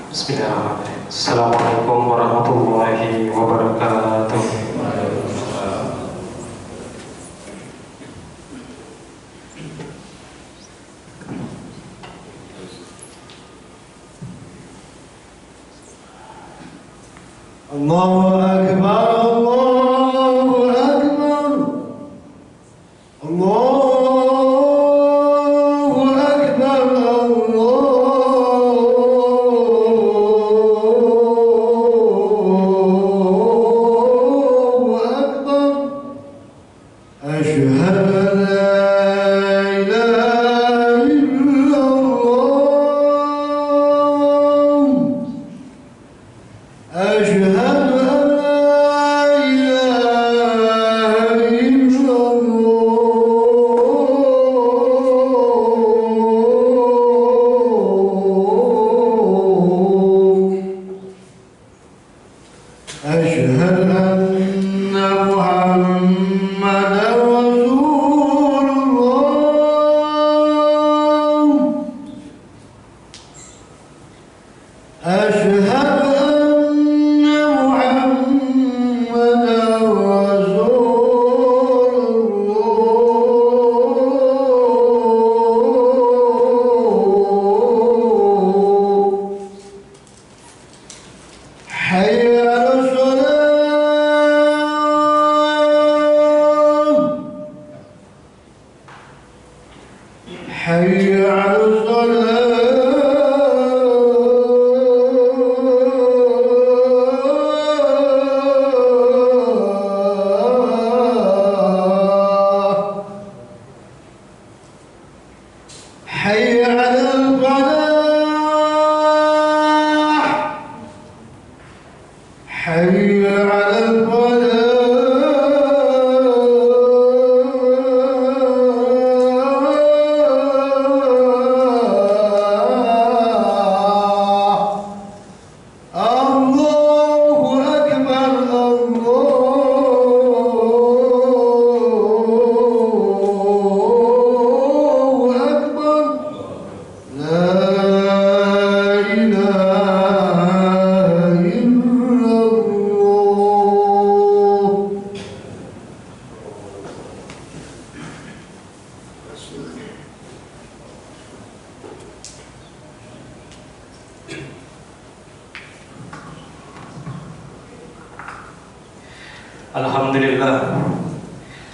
Bismillahirrahmanirrahim. Assalamualaikum warahmatullahi wabarakatuh. Allahu Akbar, Allahu Akbar, Allahu Akbar, Allahu Akbar. Asyhadu an la ilaha illallah. Asyhadu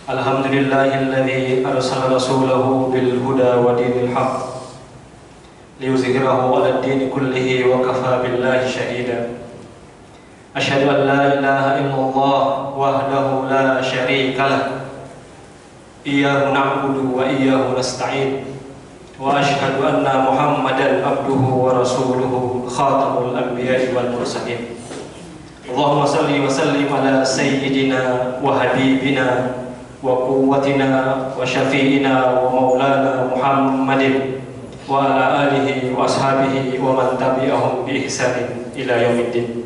Alhamdulillahilladzi arsala rasulahu bil huda wa dinil haqq liyuzhirahu 'ala ad-dini kullihi wa kafa billahi shahida. Asyhadu an la ilaha illallah wahdahu la syarika lah. Iyyahu na'budu wa iyyahu nasta'in. Wa asyhadu anna Muhammadan abduhu wa rasuluhu khatamul anbiya'i wal mursalin. Allahumma salli wa sallim ala sayyidina wa habibina wa quwwatina wa syafi'ina wa maulana Muhammadin wa ala alihi wa ashabihi wa man tabi'ahum bi ihsanin ila yaumiddin.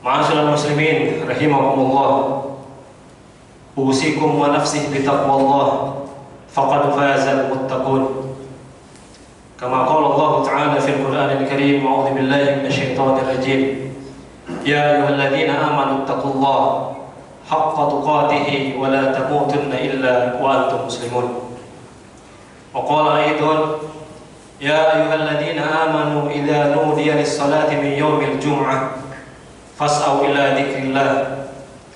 Ma'asyiral muslimin rahimakumullah. Usikum wa nafsi bi taqwallah faqad fazal muttaqun. Kama qala Allah ta'ala fil Qur'anil Karim, a'udzu billahi minasyaitonir rajim. Ya ayyuhalladzina amanu taqullaha haqqa tuqatih wa la tamutunna illa wa antum muslimun. Wa qala aidan ya ayyuhalladzina amanu idza nudiya lis-salati min yaumil jum'ah fas'au ila dzikrillah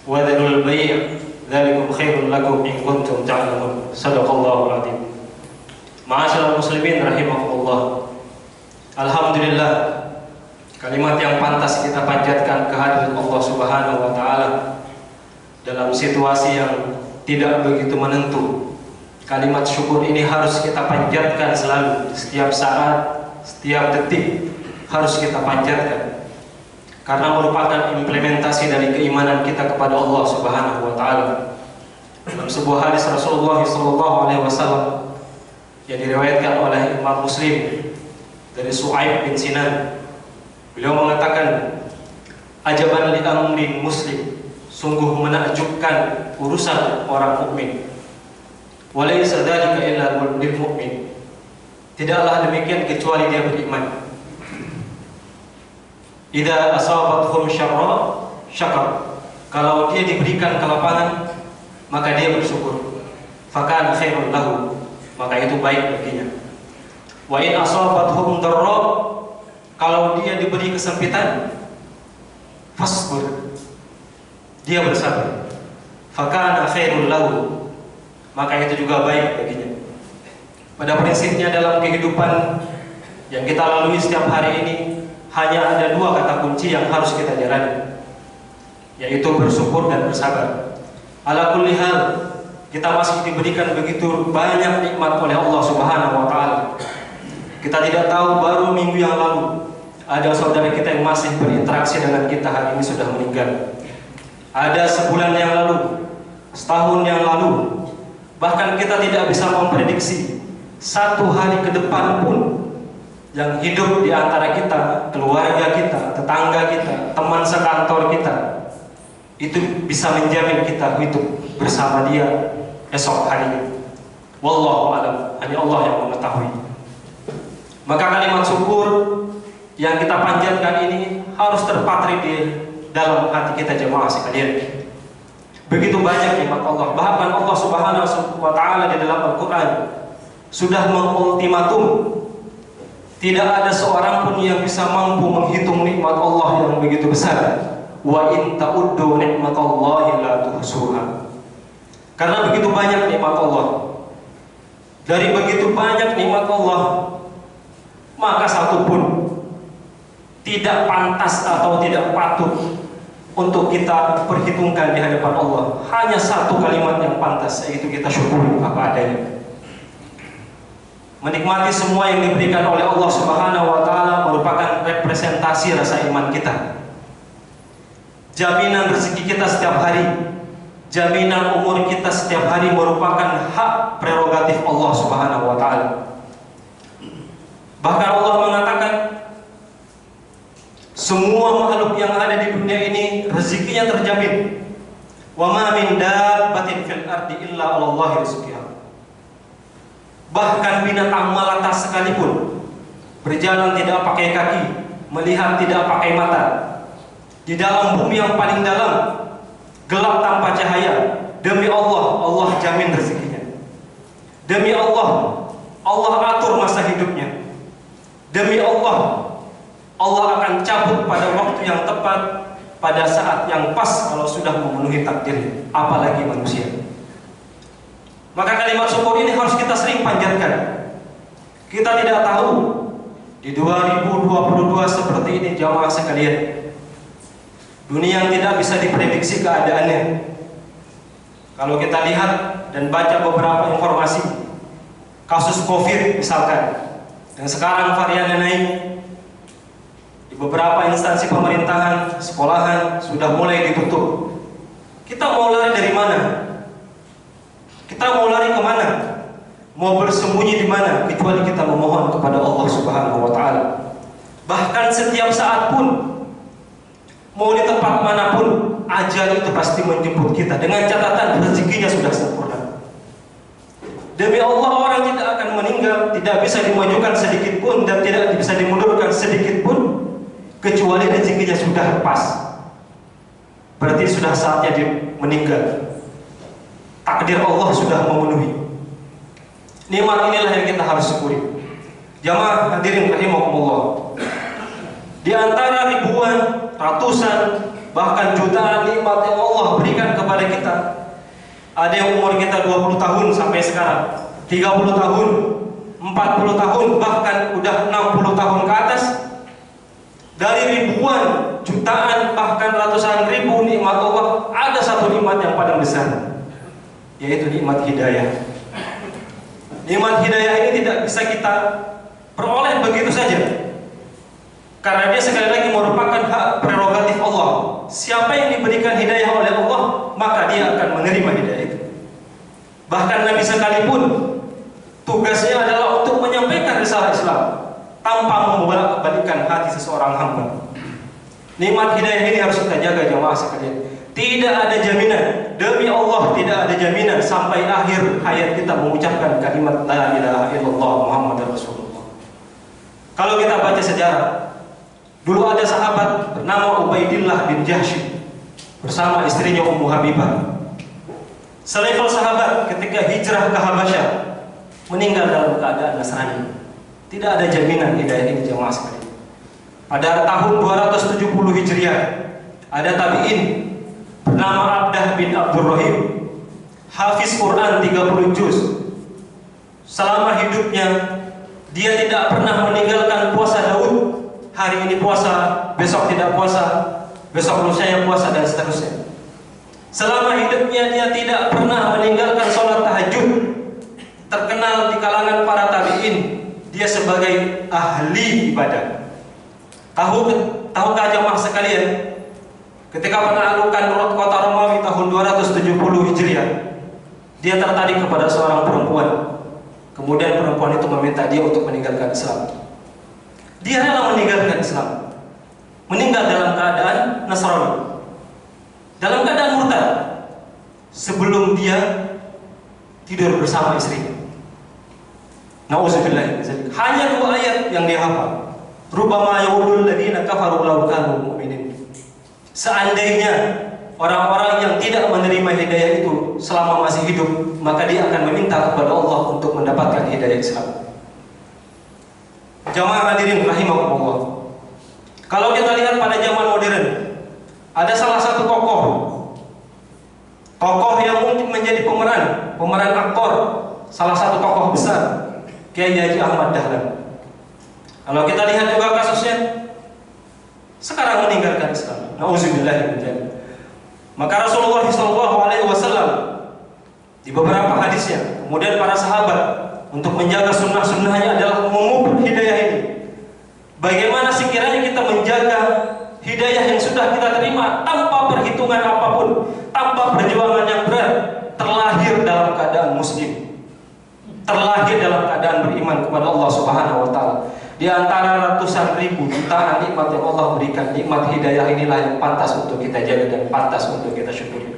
wa dharul bay' dzalikum khairul lakum in kuntum ta'lamun. Shadaqallahul adzim. Ma'asyiral muslimin rahimakumullah. Alhamdulillah, kalimat yang pantas kita panjatkan kehadirat Allah Subhanahu wa taala dalam situasi yang tidak begitu menentu. Kalimat syukur ini harus kita panjatkan selalu, setiap saat, setiap detik harus kita panjatkan, karena merupakan implementasi dari keimanan kita kepada Allah Subhanahu wa taala. Dalam sebuah hadis Rasulullah SAW yang diriwayatkan oleh Imam Muslim dari Su'aib bin Sinan, beliau mengatakan, ajaban li amrin muslim, sungguh menakjubkan urusan orang mukmin. Walaysa dzalika illa lil mu'min, tidaklah demikian kecuali dia beriman. Idza asabathu syarra syakar. Kalau dia diberikan kelapangan, maka dia bersyukur. Fakana khairun lahu, maka itu baik baginya. Wa in asabathu darra, kalau dia diberi kesempitan, fasbur, dia bersabar. Fakana khairun lahu, maka itu juga baik baginya. Pada prinsipnya dalam kehidupan yang kita lalui setiap hari ini, hanya ada dua kata kunci yang harus kita jalani, yaitu bersyukur dan bersabar. Ala kulli hal, kita masih diberikan begitu banyak nikmat oleh Allah Subhanahu wa taala. Kita tidak tahu, baru minggu yang lalu ada saudara kita yang masih berinteraksi dengan kita hari ini sudah meninggal. Ada sebulan yang lalu, setahun yang lalu, bahkan kita tidak bisa memprediksi satu hari ke depan pun yang hidup di antara kita, keluarga kita, tetangga kita, teman sekantor kita, itu bisa menjamin kita hidup bersama dia esok harinya. Wallahu a'lam, hanya Allah yang mengetahui. Maka kalimat syukur yang kita panjatkan ini harus terpatri di dalam hati kita jemaah sekalian. Begitu banyak nikmat Allah. Bahkan Allah Subhanahu wa taala di dalam Al-Qur'an sudah mengultimatum, tidak ada seorang pun yang bisa mampu menghitung nikmat Allah yang begitu besar. Wa in ta'uddu nikmatallahi la tuhsuha. Karena begitu banyak nikmat Allah. Dari begitu banyak nikmat Allah, maka satu pun tidak pantas atau tidak patut untuk kita perhitungkan di hadapan Allah. Hanya satu kalimat yang pantas, yaitu kita syukuri apa adanya. Menikmati semua yang diberikan oleh Allah Subhanahu wa taala merupakan representasi rasa iman kita. Jaminan rezeki kita setiap hari, jaminan umur kita setiap hari merupakan hak prerogatif Allah Subhanahu wa taala. Bahkan Allah mengatakan semua makhluk yang ada di dunia ini rezekinya terjamin. Wa ma min dabbatin fil ardi illa 'ala Allahi rizqiha. Bahkan binatang melata sekalipun berjalan tidak pakai kaki, melihat tidak pakai mata, di dalam bumi yang paling dalam, gelap tanpa cahaya, demi Allah, Allah jamin rezekinya. Demi Allah, Allah atur masa hidupnya. Demi Allah, Allah akan cabut pada waktu yang tepat, pada saat yang pas kalau sudah memenuhi takdirnya, apalagi manusia. Maka kalimat syukur ini harus kita sering panjatkan. Kita tidak tahu di 2022 seperti ini jamaah sekalian, dunia yang tidak bisa diprediksi keadaannya. Kalau kita lihat dan baca beberapa informasi kasus COVID misalkan, dan sekarang variannya naik, di beberapa instansi pemerintahan, sekolahan sudah mulai ditutup. Kita mau lari dari mana? Kita mau lari kemana? Mau bersembunyi di mana? Kecuali kita memohon kepada Allah Subhanahu wa taala. Bahkan setiap saat pun, mau di tempat manapun, ajal itu pasti menjemput kita dengan catatan rezekinya sudah sempurna. Demi Allah, orang tidak akan meninggal, tidak bisa dimajukan sedikit pun dan tidak bisa dimundurkan sedikit pun, kecuali rezekinya sudah pas. Berarti sudah saatnya dia meninggal. Takdir Allah sudah memenuhi. Nikmat inilah yang kita harus syukuri. Jamaah hadirin rahimakumullah. Di antara ribuan, ratusan, bahkan jutaan nikmat yang Allah berikan kepada kita, ada yang umur kita 20 tahun sampai sekarang, 30 tahun, 40 tahun, bahkan udah 60 tahun ke atas. Dari ribuan, jutaan, bahkan ratusan ribu nikmat Allah, ada satu nikmat yang paling besar, yaitu nikmat hidayah. Nikmat hidayah ini tidak bisa kita peroleh begitu saja, karena dia sekali lagi merupakan hak prerogatif Allah. Siapa yang diberikan hidayah oleh Allah, maka dia akan menerima hidayah itu. Bahkan Nabi sekalipun tugasnya adalah untuk menyampaikan risalah Islam tanpa membolak-balikkan hati seseorang hamba. Nikmat hidayah ini harus kita jaga jamaah sekalian. Tidak ada jaminan, demi Allah tidak ada jaminan sampai akhir hayat kita mengucapkan kalimat la ilaha illallah Muhammadar Rasulullah. Kalau kita baca sejarah, Dulu ada sahabat bernama Ubaidillah bin Jahsy bersama istrinya Ummu Habibah. Selevel sahabat ketika hijrah ke Habasyah meninggal dalam keadaan Nasrani. Tidak ada jaminan hidayah ini jemaah sekalian. Pada tahun 270 Hijriah ada tabi'in bernama Abdah bin Abdurrahim, hafiz Quran 30 juz. Selama hidupnya dia tidak pernah meninggalkan puasa Daud. Hari ini puasa, besok tidak puasa, besok lusanya puasa, dan seterusnya. Selama hidupnya dia tidak pernah meninggalkan sholat tahajud. Terkenal di kalangan para tabi'in dia sebagai ahli ibadah. Tahukah jamaah sekalian, ketika penaklukan kota Romawi tahun 270 Hijriah, dia tertarik kepada seorang perempuan. Kemudian perempuan itu meminta dia untuk meninggalkan Islam. Dia rela meninggalkan Islam, meninggal dalam keadaan Nasrani, dalam keadaan murtad, sebelum dia tidur bersama istrinya. Nauzubillah. Hanya 2 ayat yang dia hafal. Rubbama yawadul ladzina kafaru law kanu mu'minin. Seandainya orang-orang yang tidak menerima hidayah itu selama masih hidup, maka dia akan meminta kepada Allah untuk mendapatkan hidayah Islam. Jamaah hadirin rahimakumullah. Kalau kita lihat pada zaman modern, ada salah satu tokoh yang mungkin menjadi pemeran aktor, salah satu tokoh besar, Kiai Haji Ahmad Dahlan. Kalau kita lihat juga kasusnya, sekarang meninggalkan Islam. Nauzubillah min dzalik. Maka Rasulullah SAW di beberapa hadisnya, kemudian para sahabat untuk menjaga sunnah-sunnahnya adalah memupuk hidayah ini. Bagaimana sekiranya kita menjaga hidayah yang sudah kita terima tanpa perhitungan apapun, tanpa perjuangan yang berat, terlahir dalam keadaan muslim, terlahir dalam keadaan beriman kepada Allah Subhanahu wa taala. Di antara ratusan ribu jutaan nikmat yang Allah berikan, nikmat hidayah inilah yang pantas untuk kita jaga dan pantas untuk kita syukuri.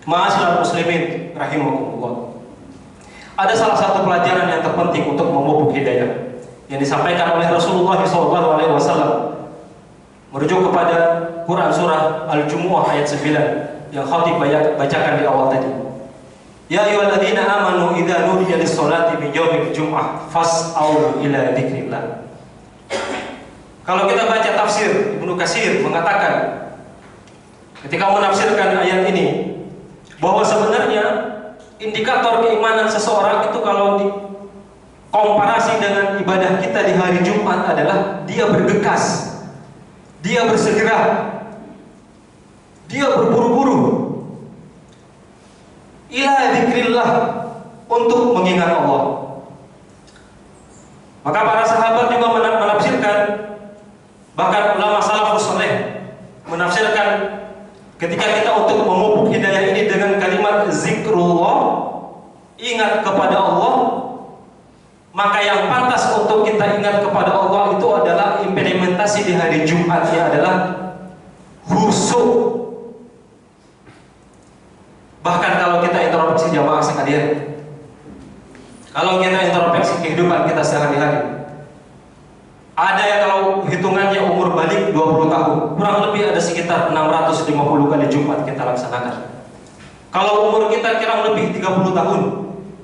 Ma'asyiral muslimin rahimakumullah. Ada salah satu pelajaran yang terpenting untuk memupuk hidayah yang disampaikan oleh Rasulullah SAW, merujuk kepada Quran surah Al-Jumu'ah ayat 9 yang khatib bacakan di awal tadi. Ya ayyuhalladzina amanu idza nudiya lis-sholati min yaumil jum'ah fas'au ila dzikrillah. Kalau kita baca tafsir Ibnu Katsir mengatakan ketika menafsirkan ayat ini bahwa sebenarnya indikator keimanan seseorang itu kalau dikomparasi dengan ibadah kita di hari Jumat adalah dia bergegas, dia bersegera, dia berburu-buru ila dzikrillah, untuk mengingat Allah. Maka para sahabat juga menafsirkan, bahkan ulama salafus saleh menafsirkan ketika kita untuk memupuk hidayah ini dengan kalimat zikrullah, ingat kepada Allah, maka yang pantas untuk kita ingat kepada Allah itu adalah implementasi di hari Jumatnya adalah khusyuk. Bahkan kalau kita introspeksi jamaah sekalian, kalau kita introspeksi kehidupan kita sehari-hari, ada yang kalau hitungannya umur balik 20 tahun, kurang lebih ada sekitar 650 kali Jumat kita laksanakan. Kalau umur kita kurang lebih 30 tahun,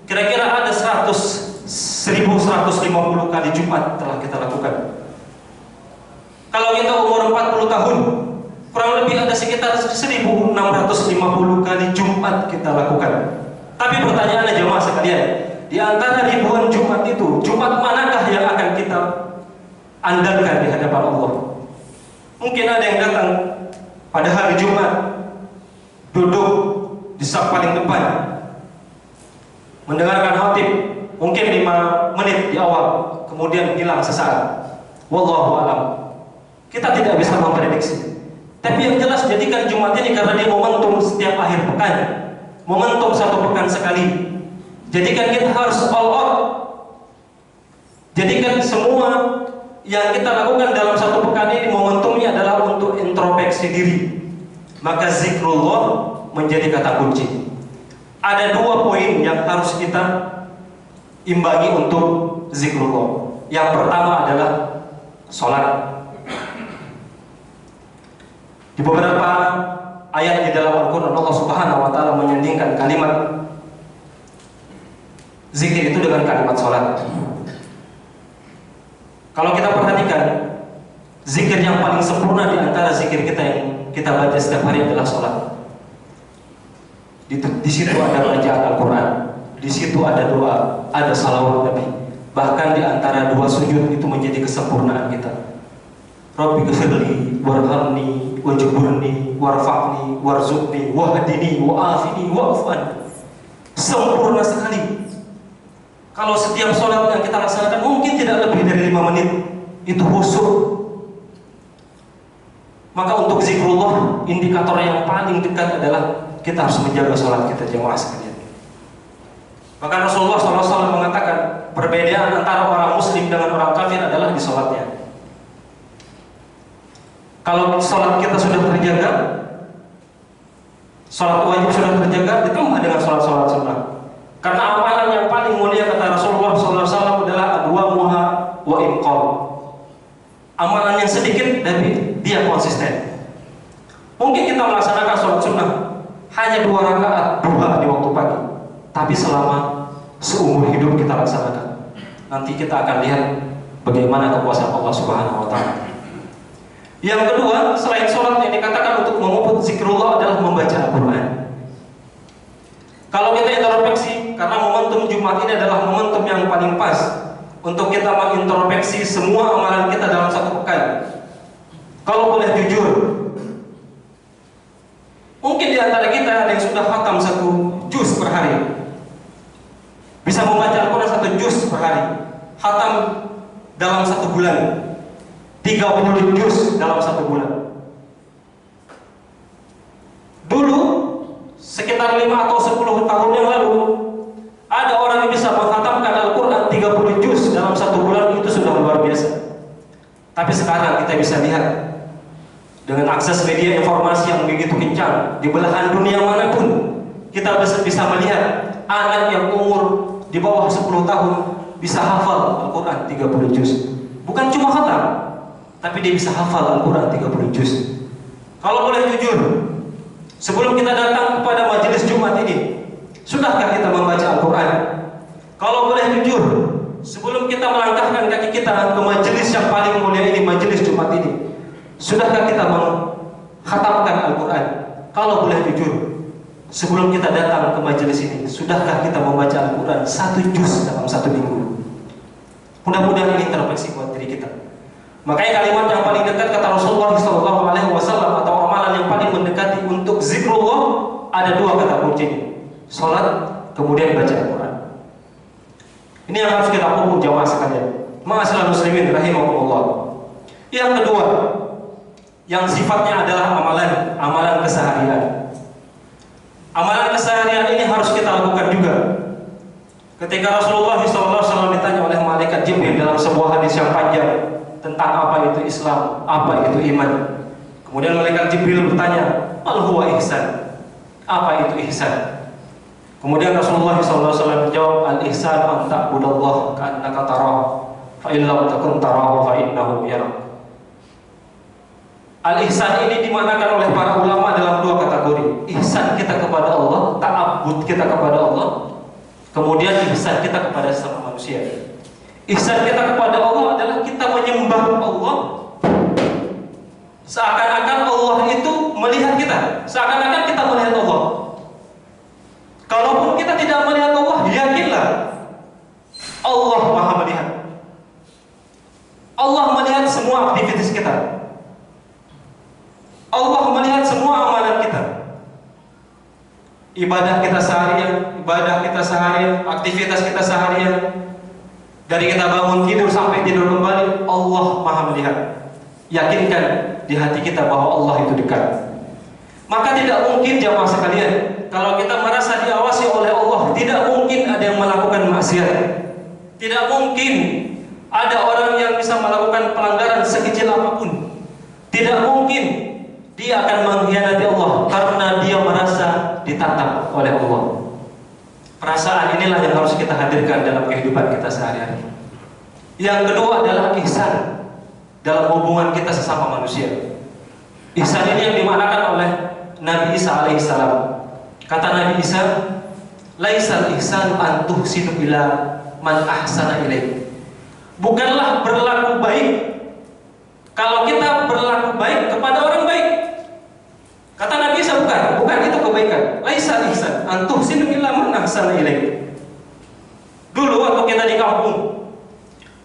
kira-kira ada 1150 kali Jumat telah kita lakukan. Kalau kita umur 40 tahun, kurang lebih ada sekitar 1650 kali Jumat kita lakukan. Tapi pertanyaannya jemaah sekalian, di antara ribuan Jumat itu, Jumat manakah yang akan kita andalkan di hadapan Allah? Mungkin ada yang datang pada hari Jumat, duduk di saf paling depan, mendengarkan khatib mungkin 5 menit di awal, kemudian hilang sesaat. Wallahu a'lam. Kita tidak bisa memprediksi. Tapi yang jelas jadikan Jumat ini karena dia momentum setiap akhir pekan, momentum 1 pekan sekali. Jadikan kita harus all out. Jadikan semua yang kita lakukan dalam 1 pekan ini momentumnya adalah untuk introspeksi diri. Maka zikrullah menjadi kata kunci. Ada 2 poin yang harus kita imbangi untuk zikrullah. Yang pertama adalah sholat. Di beberapa ayat di dalam Al-Quran Allah Subhanahu wa Ta'ala menyandingkan kalimat zikir itu dengan kalimat sholat. Kalau kita perhatikan, zikir yang paling sempurna di antara zikir kita yang kita baca setiap hari adalah sholat. Di situ ada bacaan Al-Quran, di situ ada doa, ada salawat Nabi. Bahkan di antara dua sujud itu menjadi kesempurnaan kita. Rabbi ghfirli warhamni wajburni warfa'ni warzuqni wahdini wa'afini wa'afani. Sempurna sekali. Kalau setiap sholat yang kita laksanakan mungkin tidak lebih dari 5 menit, itu khusyuk. Maka untuk zikrullah, indikator yang paling dekat adalah kita harus menjaga sholat kita, jemaah sekalian. Maka Rasulullah SAW mengatakan perbedaan antara orang muslim dengan orang kafir adalah di sholatnya. Kalau sholat kita sudah terjaga, sholat wajib sudah terjaga, ditambah dengan sholat-sholat sunnah. Karena amalan yang paling mulia kata Rasulullah SAW adalah adwamuha wa imqal. Amalan yang sedikit tapi dia konsisten. Mungkin kita melaksanakan sholat sunnah hanya 2 rakaat duha di waktu pagi, tapi selama seumur hidup kita laksanakan, nanti kita akan lihat bagaimana kekuasaan Allah Subhanahu wa Ta'ala. Yang kedua, selain sholat yang dikatakan untuk memuput zikrullah adalah membaca Al-Quran. Kalau kita introspeksi, karena momentum Jumat ini adalah momentum yang paling pas untuk kita mengintrospeksi semua amalan kita dalam satu pekan. Kalau boleh jujur, mungkin di antara kita ada yang sudah khatam 1 juz per hari, bisa membaca Al-Quran 1 juz per hari, khatam dalam 1 bulan, 30 juz dalam 1 bulan. Dulu sekitar 5 atau 10 tahun yang lalu, ada orang yang bisa mengkhatamkan Al-Quran 30 juz dalam 1 bulan, itu sudah luar biasa. Tapi sekarang kita bisa lihat, dengan akses media informasi yang begitu kencang di belahan dunia manapun, kita bisa melihat anak yang umur di bawah 10 tahun bisa hafal Al-Quran 30 juz. Bukan cuma khatam, tapi dia bisa hafal Al-Quran 30 juz. Kalau boleh jujur, sebelum kita datang kepada majelis Jumat ini, sudahkah kita membaca Al-Quran? Kalau boleh jujur, sebelum kita melangkahkan kaki kita ke majelis yang paling mulia ini, majelis Jumat ini, sudahkah kita mengkhatamkan Al-Quran? Kalau boleh jujur, sebelum kita datang ke majelis ini, sudahkah kita membaca Al-Quran 1 juz dalam 1 minggu? Mudah-mudahan ini terefleksi buat diri kita. Makanya kalimat yang paling dekat kata Rasulullah SAW atau amalan yang paling mendekati untuk zikrullah ada 2 kata kuncinya: sholat, kemudian baca Al-Quran. Ini yang harus kita pupuk jamaah sekalian. Ma'asyiral muslimin rahimakumullah. Yang kedua, yang sifatnya adalah amalan keseharian. Amalan keseharian ini harus kita lakukan juga. Ketika Rasulullah SAW ditanya oleh malaikat Jibril dalam sebuah hadis yang panjang tentang apa itu Islam, apa itu iman. Kemudian malaikat Jibril bertanya, "Mal huwa ihsan?" Apa itu ihsan? Kemudian Rasulullah SAW menjawab, "Al-ihsan an ta'budallaha ka'annaka tarahu, fa in lam takun tarahu fa innahu yarak." Al-ihsan ini dimanakan oleh para ulama dalam 2 kategori. Ihsan kita kepada Allah, ta'abbud kita kepada Allah. Kemudian ihsan kita kepada sesama manusia. Ihsan kita kepada Allah adalah kita menyembah Allah seakan-akan Allah itu melihat kita, seakan-akan kita melihat Allah. Kalaupun kita tidak melihat Allah, yakinlah Allah Maha melihat. Allah melihat semua aktivitas kita. Allah melihat semua amalan kita. Ibadah kita seharian, aktivitas kita seharian, dari kita bangun tidur sampai tidur kembali, Allah Maha melihat. Yakinkan di hati kita bahwa Allah itu dekat. Maka tidak mungkin jamaah sekalian, kalau kita merasa diawasi oleh Allah, tidak mungkin ada yang melakukan maksiat. Tidak mungkin ada orang yang bisa melakukan pelanggaran sekecil apapun. Tidak mungkin dia akan mengkhianati Allah karena dia merasa ditatap oleh Allah. Perasaan inilah yang harus kita hadirkan dalam kehidupan kita sehari-hari. Yang kedua adalah ihsan dalam hubungan kita sesama manusia. Ihsan ini yang dimaknakan oleh Nabi Isa alaihissalam. Kata Nabi Isa, laisal ihsanu an tuhsinu ila man ahsana ilaik. Bukanlah berlaku baik kalau kita berlaku baik kepada orang baik. Kata Nabi Isa, bukan itu kebaikan. Laisal ihsan an tuhsinu ila man ahsana ilaik. Dulu waktu kita di kampung,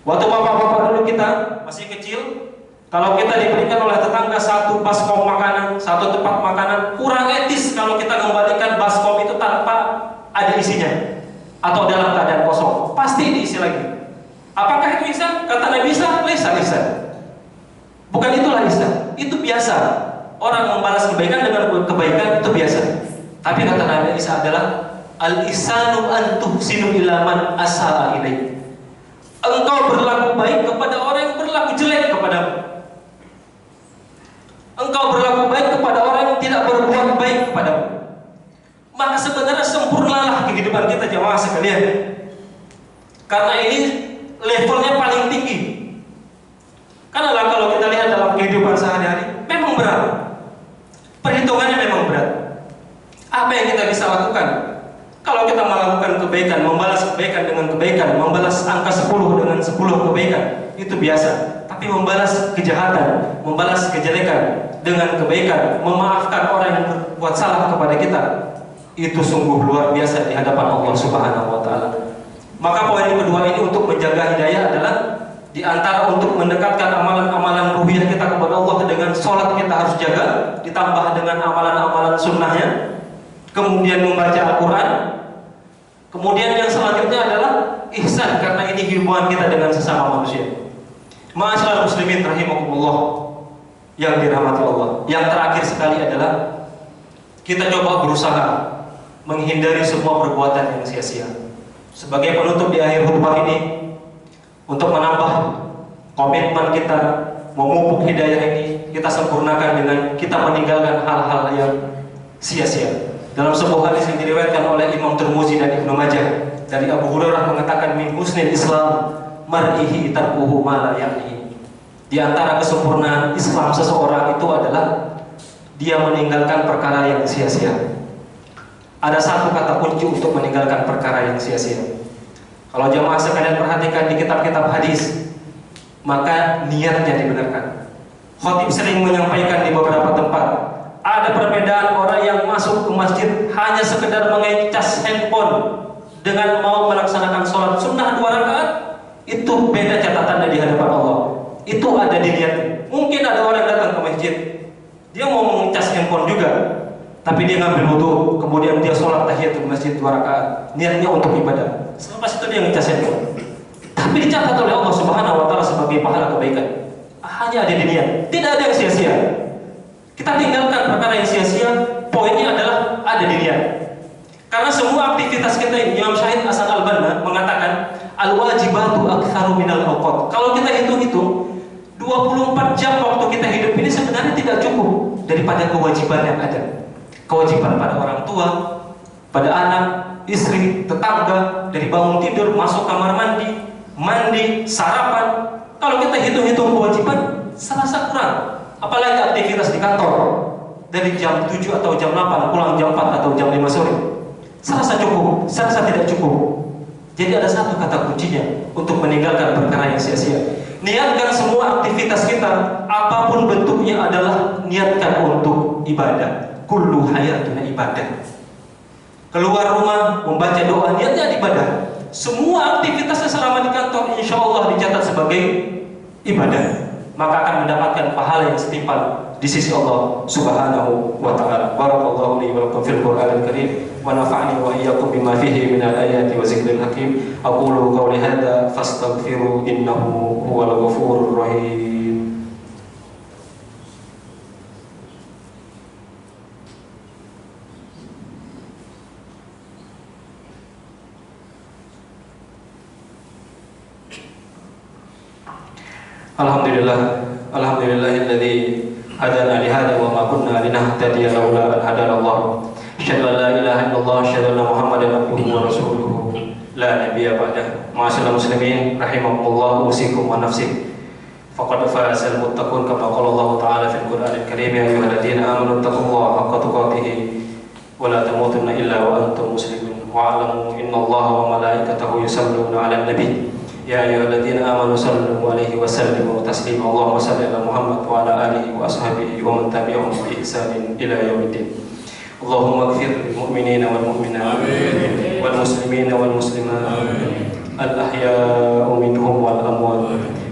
waktu bapak-bapak dulu kita masih kecil, kalau kita diberikan oleh tetangga satu baskom makanan, satu tempat makanan, kurang etis kalau kita kembalikan baskom itu tanpa ada isinya atau dalam keadaan kosong, pasti diisi lagi. Apakah itu ihsan? Kata Nabi Isa, laisa ihsan. Bukan itulah ihsan, itu biasa. Orang membalas kebaikan dengan kebaikan itu biasa. Tapi kata Nabi Isa adalah al-ihsanu an tuhsinu ila man asaa ilaik. Engkau berlaku baik kepada orang yang berlaku jelek kepadamu. Engkau berlaku baik kepada orang yang tidak berbuat baik kepadamu. Maka sebenarnya sempurnalah kehidupan kita jemaah sekalian. Karena ini levelnya paling tinggi. Karena kalau kita lihat dalam kehidupan sehari-hari memang berat. Perhitungannya memang berat. Apa yang kita bisa lakukan? Kalau kita melakukan kebaikan, membalas kebaikan dengan kebaikan, membalas angka 10 dengan 10 kebaikan, itu biasa. Tapi membalas kejahatan, membalas kejelekan dengan kebaikan, memaafkan orang yang berbuat salah kepada kita, itu sungguh luar biasa di hadapan Allah Subhanahu wa taala. Maka poin kedua ini untuk menjaga hidayah adalah di antara untuk mendekatkan amalan-amalan ruhiyah kita kepada Allah dengan sholat kita harus jaga, ditambah dengan amalan-amalan sunnahnya. Kemudian membaca Al-Quran. Kemudian yang selanjutnya adalah ihsan, karena ini hubungan kita dengan sesama manusia. Ma'asyiral muslimin rahimakumullah yang dirahmati Allah. Yang terakhir sekali adalah kita coba berusaha menghindari semua perbuatan yang sia-sia. Sebagai penutup di akhir khutbah ini, untuk menambah komitmen kita memupuk hidayah ini, kita sempurnakan dengan kita meninggalkan hal-hal yang sia-sia. Dalam sebuah hadis yang diriwayatkan oleh Imam Tirmizi dan Ibnu Majah dari Abu Hurairah mengatakan min husnil Islam mar'ihi tarkuhu ma la ya'ni. Di antara kesempurnaan Islam seseorang itu adalah dia meninggalkan perkara yang sia-sia. Ada satu kata kunci untuk meninggalkan perkara yang sia-sia. Kalau jemaah sekalian perhatikan di kitab-kitab hadis, maka niatnya dibenarkan. Khatib sering menyampaikan di beberapa tempat, ada perbedaan orang yang masuk ke masjid hanya sekedar mengecas handphone dengan mau melaksanakan sholat sunnah 2 rakaat, itu beda catatannya di hadapan Allah. Itu ada di niat. Mungkin ada orang yang datang ke masjid, dia mau mengecas handphone juga, tapi dia ngambil wudu, kemudian dia sholat tahiyatul masjid 2 rakaat, niatnya untuk ibadah. Selepas itu dia ngecas handphone, tapi dicatat oleh Allah Subhanahu wa taala sebagai pahala kebaikan. Hanya ada di niat, tidak ada yang sia-sia. Kita tinggalkan perkara yang sia-sia, poinnya adalah ada di niat. Karena semua aktivitas kita ini, Imam Syahid Hasan Al-Banna mengatakan al-wajibatu aktsaru minal awqat. Kalau kita hitung-hitung 24 jam waktu kita hidup ini sebenarnya tidak cukup daripada kewajiban yang ada. Kewajiban pada orang tua, pada anak, istri, tetangga, dari bangun tidur, masuk kamar mandi, sarapan. Kalau kita hitung-hitung kewajiban, serasa kurang. Apalagi aktivitas di kantor, dari jam 7 atau jam 8 pulang jam 4 atau jam 5 sore, serasa cukup, serasa tidak cukup. Jadi ada satu kata kuncinya untuk meninggalkan perkara yang sia-sia. Niatkan semua aktivitas kita, apapun bentuknya adalah niatkan untuk ibadah. Kullu hayatuna ibadah. Keluar rumah membaca doa, niatnya ibadah. Semua aktivitasnya selama di kantor insya Allah dicatat sebagai ibadah. Maka akan mendapatkan pahala yang setimpal di sisi Allah Subhanahu wa taala. Barakallahu li wa lakum fil Qur'anil Karim wa nafa'ani wa iyyakum bima fihi minal ayati wa zikril hakim. Aqulu qawli hadza fastaghfiru innahu huwal ghafurur rahim. Alhamdulillahilladzi hadana li hadza wa ma kunna linahtadiya laula an hadana Allah. Asyhadu an la ilaha illallah, asyhadu anna Muhammadan abduhu wa rasuluhu la nabiyya ba'dah. Ma'asyiral muslimin rahimakumullah, usikum wa nafsi فقد فاز المتقون كما قال الله تعالى في القرآن الكريم يا أيها الذين آمنوا اتقوا الله حق تقاته ولا تموتن إلا وأنتم مسلمون واعلموا إن الله وملائكته يصلون على النبي يا أيها الذين آمنوا صلوا عليه وسلموا تسليما اللهم صل على محمد وعلى آله وأصحابه ومن تبعهم بإحسان إلى يوم الدين اللهم اغفر للمؤمنين والمؤمنات والمسلمين والمسلمات الأحياء منهم والأموات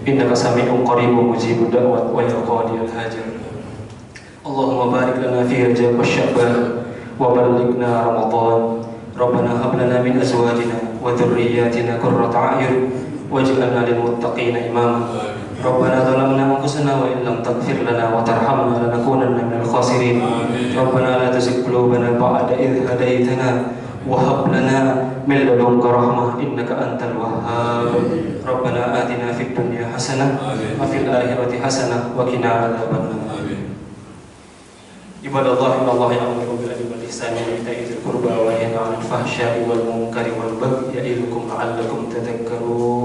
إنك سميع قريب مجيب الدعوة ويا قاضي الحاجة اللهم بارك لنا في رجب والشعبان وبلغنا رمضان ربنا هب لنا من أزواجنا وذرياتنا قرة أعين واجعلنا للمتقين إماما ربنا ظلمنا أنفسنا وإن لم تغفر لنا وترحمنا لنكونن من الخاسرين ربنا لا تزغ قلوبنا بعد إذ هديتنا وهب لنا من لدنك رحمة إنك أنت الوهاب ربنا آتنا في الدنيا حسنة وفي الآخرة حسنة وقنا عذاب النار عباد الله إن الله يأمر بالعدل والإحسان وإيتاء ذي القربى وينهى عن الفحشاء والمنكر والبغي يعظكم لعلكم تذكرون